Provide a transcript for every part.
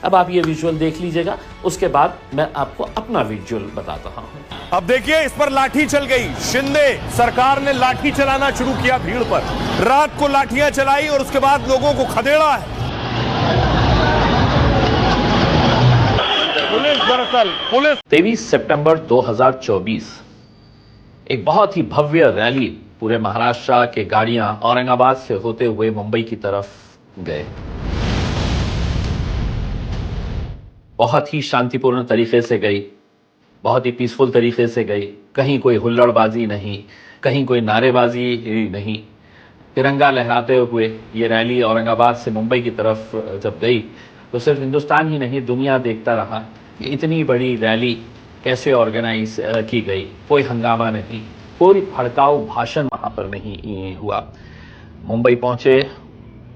अब आप ये विजुअल देख लीजिएगा, उसके बाद मैं आपको अपना विजुअल बताता हूँ। अब देखिए, इस पर लाठी चल गई। शिंदे सरकार ने लाठी चलाना शुरू किया भीड़ पर। रात को लाठियां चलाई और उसके बाद लोगों को खदेड़ा है। पुलिस 23 सितंबर 2024 एक बहुत ही भव्य रैली पूरे महाराष्ट्र के गाड़ियां औरंगाबाद से होते हुए मुंबई की तरफ गए। बहुत ही शांतिपूर्ण तरीके से गई, बहुत ही पीसफुल तरीके से गई। कहीं कोई हुल्लड़बाजी नहीं, कहीं कोई नारेबाजी नहीं। तिरंगा लहराते हुए ये रैली औरंगाबाद से मुंबई की तरफ जब गई तो सिर्फ हिंदुस्तान ही नहीं, दुनिया देखता रहा कि इतनी बड़ी रैली कैसे ऑर्गेनाइज की गई। कोई हंगामा नहीं, कोई भड़काऊ भाषण वहाँ पर नहीं हुआ। मुंबई पहुँचे,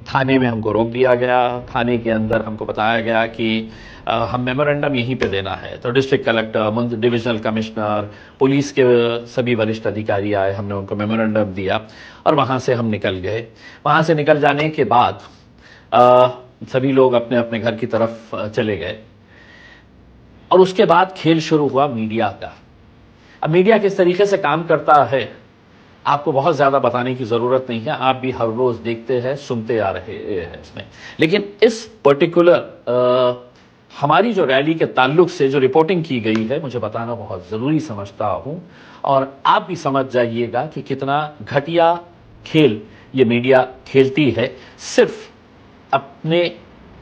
थाने में हमको रोक दिया गया। थाने के अंदर हमको बताया गया कि हम मेमोरेंडम यहीं पे देना है। तो district collector, divisional commissioner, police के सभी वरिष्ठ अधिकारी आए, हमने उनको मेमोरेंडम दिया और वहाँ से हम निकल गए। वहाँ से निकल जाने के बाद सभी लोग अपने अपने घर की तरफ चले गए और उसके बाद खेल शुरू हुआ मीडिया का। अब मीडिया किस तरीके से काम करता है आपको बहुत ज़्यादा बताने की ज़रूरत नहीं है, आप भी हर रोज़ देखते हैं, सुनते आ रहे हैं इसमें। लेकिन इस पर्टिकुलर हमारी जो रैली के ताल्लुक से जो रिपोर्टिंग की गई है, मुझे बताना बहुत ज़रूरी समझता हूँ और आप भी समझ जाइएगा कि कितना घटिया खेल ये मीडिया खेलती है, सिर्फ अपने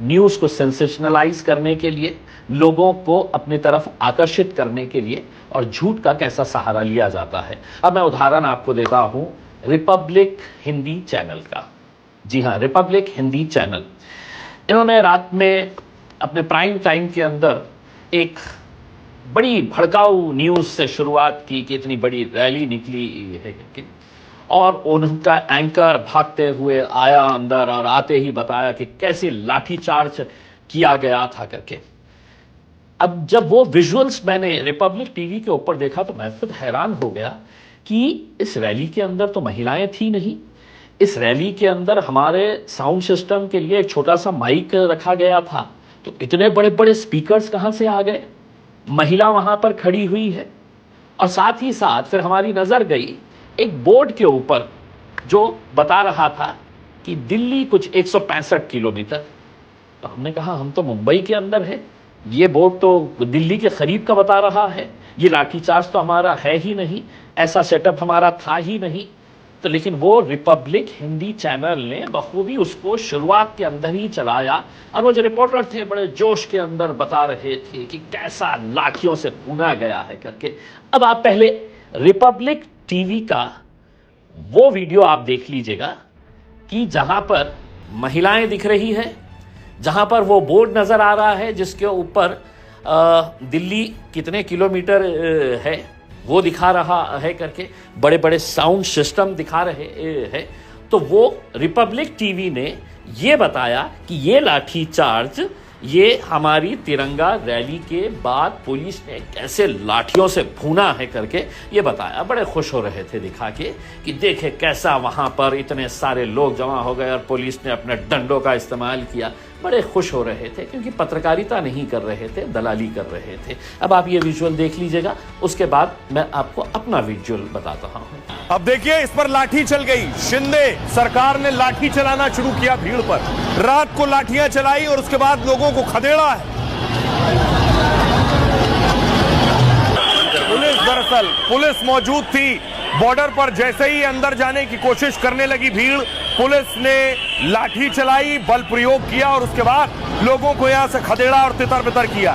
न्यूज़ को सेंसेशनलाइज करने के लिए, लोगों को अपनी तरफ आकर्षित करने के लिए, और झूठ का कैसा सहारा लिया जाता है। अब मैं उदाहरण आपको देता हूं रिपब्लिक हिंदी चैनल का। जी हाँ, रिपब्लिक हिंदी चैनल, इन्होंने रात में अपने प्राइम टाइम के अंदर एक बड़ी भड़काऊ न्यूज़ से शुरुआत की कि इतनी बड़ी रैली निकली है कि, और उनका एंकर भागते हुए आया अंदर और आते ही बताया कि कैसे लाठीचार्ज किया गया था करके। अब जब वो विजुअल्स मैंने रिपब्लिक टीवी के ऊपर देखा तो मैं खुद हैरान हो गया कि इस रैली के अंदर तो महिलाएं थी नहीं। इस रैली के अंदर हमारे साउंड सिस्टम के लिए एक छोटा सा माइक रखा गया था, तो इतने बड़े बड़े स्पीकर्स कहां से आ गए? महिला वहां पर खड़ी हुई है और साथ ही साथ फिर हमारी नजर गई एक बोर्ड के ऊपर जो बता रहा था कि दिल्ली कुछ 165 किलोमीटर। तो हमने कहा हम तो मुंबई के अंदर है, ये बोर्ड तो दिल्ली के करीब का बता रहा है, ये लाठीचार्ज तो हमारा है ही नहीं, ऐसा सेटअप हमारा था ही नहीं। तो लेकिन वो रिपब्लिक हिंदी चैनल ने बखूबी उसको शुरुआत के अंदर ही चलाया और वो जो रिपोर्टर थे बड़े जोश के अंदर बता रहे थे कि कैसा लाठियों से भूना गया है करके। अब आप पहले रिपब्लिक टीवी का वो वीडियो आप देख लीजिएगा कि जहां पर महिलाएं दिख रही है, जहां पर वो बोर्ड नजर आ रहा है जिसके ऊपर दिल्ली कितने किलोमीटर है वो दिखा रहा है करके, बड़े बड़े साउंड सिस्टम दिखा रहे हैं। तो वो रिपब्लिक टीवी ने ये बताया कि ये लाठीचार्ज ये हमारी तिरंगा रैली के बाद पुलिस ने कैसे लाठियों से भूना है करके ये बताया। बड़े खुश हो रहे थे दिखा के कि देखे कैसा वहां पर इतने सारे लोग जमा हो गए और पुलिस ने अपने डंडों का इस्तेमाल किया। बड़े खुश हो रहे थे क्योंकि पत्रकारिता नहीं कर रहे थे, दलाली कर रहे थे। अब आप ये विजुअल देख लीजिएगा, उसके बाद मैं आपको अपना विजुअल बताता हूँ। अब देखिए, इस पर लाठी चल गई। शिंदे सरकार ने लाठी चलाना शुरू किया भीड़ पर। रात को लाठियां चलाई और उसके बाद लोगों को खदेड़ा है। पुलिस मौजूद थी बॉर्डर पर। जैसे ही अंदर जाने की कोशिश करने लगी भीड़, पुलिस ने लाठी चलाई, बल प्रयोग किया और उसके बाद लोगों को यहां से खदेड़ा और तितर बितर किया।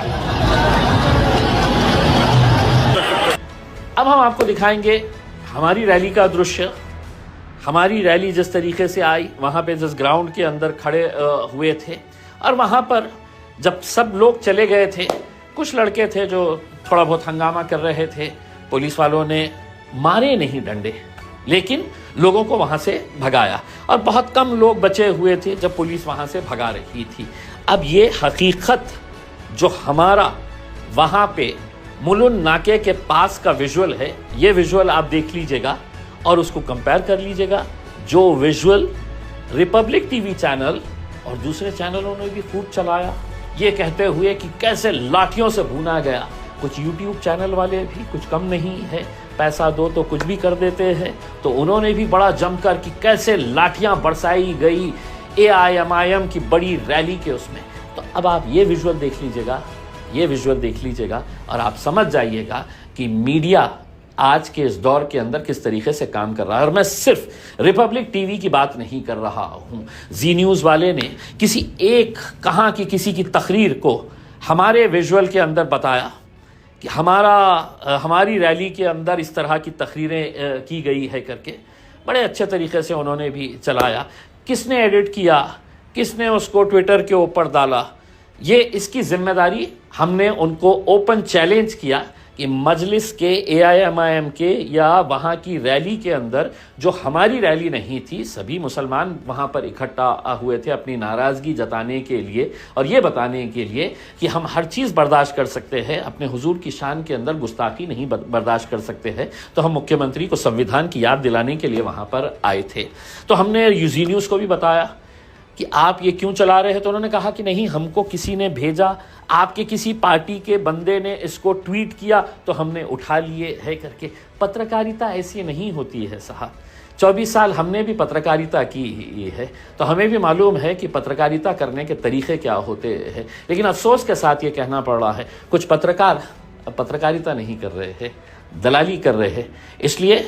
अब हम आपको दिखाएंगे हमारी रैली का दृश्य। हमारी रैली जिस तरीके से आई, वहां पे जिस ग्राउंड के अंदर खड़े हुए थे और वहां पर जब सब लोग चले गए थे, कुछ लड़के थे जो थोड़ा बहुत हंगामा कर रहे थे। पुलिस वालों ने मारे नहीं डंडे, लेकिन लोगों को वहां से भगाया और बहुत कम लोग बचे हुए थे जब पुलिस वहां से भगा रही थी। अब ये हकीकत जो हमारा वहां पे मुलुंड नाके के पास का विजुअल है, ये विजुअल आप देख लीजिएगा और उसको कंपेयर कर लीजिएगा जो विजुअल रिपब्लिक टीवी चैनल और दूसरे चैनलों ने भी खूब चलाया। ये कहते हुए कि कैसे लाठियों से भूना गया। कुछ यूट्यूब चैनल वाले भी कुछ कम नहीं है, पैसा दो तो कुछ भी कर देते हैं, तो उन्होंने भी बड़ा जमकर कि कैसे लाठियां बरसाई गई AIMIM की बड़ी रैली के उसमें। तो अब आप ये विजुअल देख लीजिएगा और आप समझ जाइएगा कि मीडिया आज के इस दौर के अंदर किस तरीके से काम कर रहा है। और मैं सिर्फ रिपब्लिक टीवी की बात नहीं कर रहा हूं, जी न्यूज़ वाले ने किसी की तकरीर को हमारे विजुअल के अंदर बताया कि हमारी रैली के अंदर इस तरह की तकरीरें की गई है करके बड़े अच्छे तरीके से उन्होंने भी चलाया। किसने एडिट किया, किसने उसको ट्विटर के ऊपर डाला, ये इसकी जिम्मेदारी हमने उनको ओपन चैलेंज किया कि मजलिस के AIMIM के या वहाँ की रैली के अंदर जो हमारी रैली नहीं थी, सभी मुसलमान वहाँ पर इकट्ठा हुए थे अपनी नाराज़गी जताने के लिए और ये बताने के लिए कि हम हर चीज़ बर्दाश्त कर सकते हैं, अपने हुजूर की शान के अंदर गुस्ताखी नहीं बर्दाश्त कर सकते हैं। तो हम मुख्यमंत्री को संविधान की याद दिलाने के लिए वहाँ पर आए थे। तो हमने जी न्यूज़ को भी बताया कि आप ये क्यों चला रहे हैं, तो उन्होंने कहा कि नहीं, हमको किसी ने भेजा, आपके किसी पार्टी के बंदे ने इसको ट्वीट किया तो हमने उठा लिए है करके। पत्रकारिता ऐसी नहीं होती है साहब। 24 साल हमने भी पत्रकारिता की है, तो हमें भी मालूम है कि पत्रकारिता करने के तरीक़े क्या होते हैं। लेकिन अफसोस के साथ ये कहना पड़ रहा है, कुछ पत्रकार पत्रकारिता नहीं कर रहे हैं, दलाली कर रहे हैं। इसलिए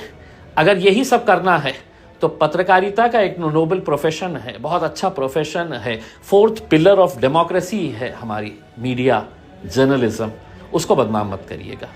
अगर यही सब करना है तो पत्रकारिता का एक नोबल प्रोफेशन है, बहुत अच्छा प्रोफेशन है, 4th पिलर ऑफ डेमोक्रेसी है हमारी मीडिया, जर्नलिज्म, उसको बदनाम मत करिएगा।